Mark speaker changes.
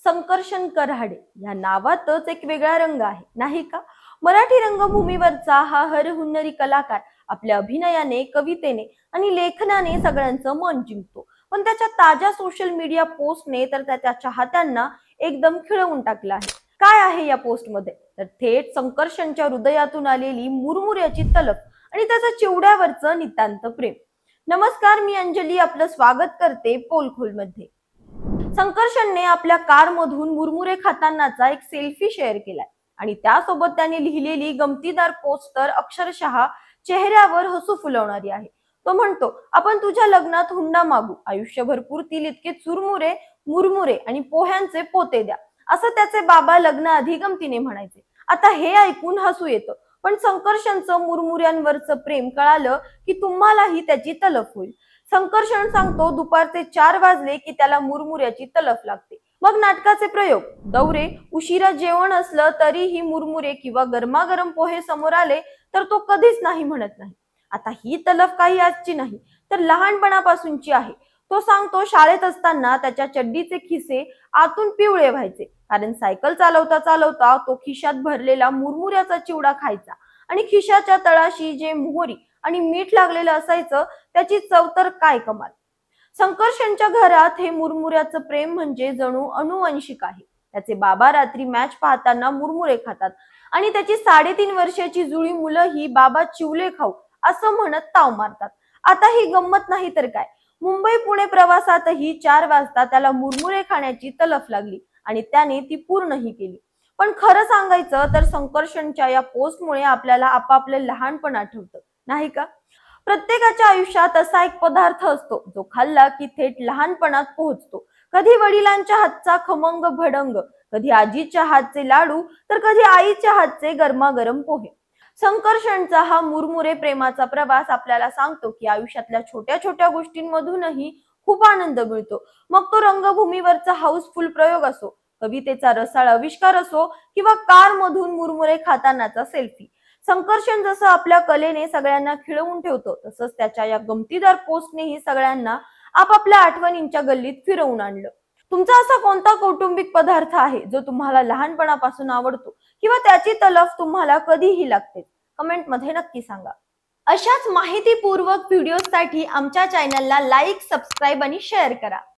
Speaker 1: संकर्षण कराडे या नावातच एक वेगळा रंग आहे, नाही का? मराठी रंगभूमीवरचा हा हरहुन्नरी कलाकार आपल्या अभिनयाने, कवितेने आणि लेखनाने सगळ्यांचं मन जिंकतो. पण त्याच्या ताज्या सोशल मीडिया पोस्टने तर त्याच्या चाहत्यांना एकदम खिळवून टाकलं आहे. काय आहे या पोस्टमध्ये? तर थेट संकर्षणच्या हृदयातून आलेली मुरमुऱ्याची तलप आणि त्याचं चिवड्यावरचं नितांत प्रेम. नमस्कार, मी अंजली आपलं स्वागत करते पोलखोलमध्ये. संकर्षणने आपल्या कारमधून मुरमुरे खातानाचा एक सेल्फी शेअर केलाय आणि त्यासोबत त्याने लिहिलेली गमतीदार पोस्ट तर अक्षरशः चेहऱ्यावर हसू फुलवणारी आहे. तो म्हणतो, आपण तुझ्या लग्नात हुंडा मागू, आयुष्यभर पुरतील इतके चुरमुरे, मुरमुरे आणि पोह्यांचे पोते द्या, असं त्याचे बाबा लग्नाआधी गमतीने म्हणायचे. आता हे ऐकून हसू येतं, पण संकर्षणचं मुरमुऱ्यांवरचं प्रेम कळालं की तुम्हालाही त्याची तलफ होईल. संकर्षण सांगतो, दुपारचे 4 वाजले की त्याला मुरमुऱ्याची तलफ लागते. मग नाटकाचे प्रयोग, दौरे, उशिरा जेवण असलं तरीही मुरमुरे किंवा गरमागरम पोहे समोर आले तर तो कधीच नाही म्हणत नाही. आता ही तलफ काही आजची नाही, तर लहानपणापासूनची आहे. तो सांगतो, शाळेत असताना त्याच्या चड्डीचे खिसे आतून पिवळे व्हायचे, कारण सायकल चालवता चालवता तो खिशात भरलेला मुरमुऱ्याचा चिवडा खायचा आणि खिशाच्या तळाशी जे मोहरी आणि मीठ लागलेलं असायचं त्याची चव तर काय कमाल. संकर्षणच्या घरात हे मुरमुऱ्याचं प्रेम म्हणजे जणू अनुवंशिक आहे. त्याचे बाबा रात्री मॅच पाहताना मुरमुरे खातात आणि त्याची 3.5 वर्षाची जुळी मुलंही बाबा चिवले खाऊ असं म्हणत ताव मारतात. आता ही गंमत नाही तर काय, मुंबई पुणे प्रवासातही 4 वाजता त्याला मुरमुरे खाण्याची तलफ लागली आणि त्याने ती पूर्णही केली. पण खरं सांगायचं तर संकर्षणच्या या पोस्टमुळे आपल्याला आपापले लहानपण आठवतं, नाही का? प्रत्येकाच्या आयुष्यात असा एक पदार्थ असतो जो खाल्ला की थेट लहानपणात पोहोचतो. कधी वडिलांच्या हातचा खमंग भडंग, कधी आजीच्या हातचे लाडू, तर कधी आईच्या हातचे गरमागरम पोहे. संकर्षणचा हा मुरमुरे प्रेमाचा प्रवास आपल्याला सांगतो की आयुष्यातल्या छोट्या छोट्या गोष्टींमधूनही खूप आनंद मिळतो. मग तो रंगभूमीवरचा हाऊसफुल प्रयोग असो, कवितेचा रसाळ आविष्कार असो किंवा कार मधून मुरमुरे खातानाचा सेल्फी. संकर्षण जसं आपल्या कलेने सगळ्यांना खिळवून ठेवतो, तसंच त्याच्या या गमतीदार पोस्टनेही सगळ्यांना आपापल्या आठवणींच्या गल्लीत फिरवून आणलं. तुमचा असा कोणता कौटुंबिक पदार्थ आहे जो तुम्हाला लहानपणापासून आवडतो किंवा त्याची तलफ तुम्हाला कधीही लागते? कमेंट मध्ये नक्की सांगा. अशाच माहितीपूर्वक व्हिडिओसाठी आमच्या चॅनलला लाईक, सबस्क्राईब आणि शेअर करा.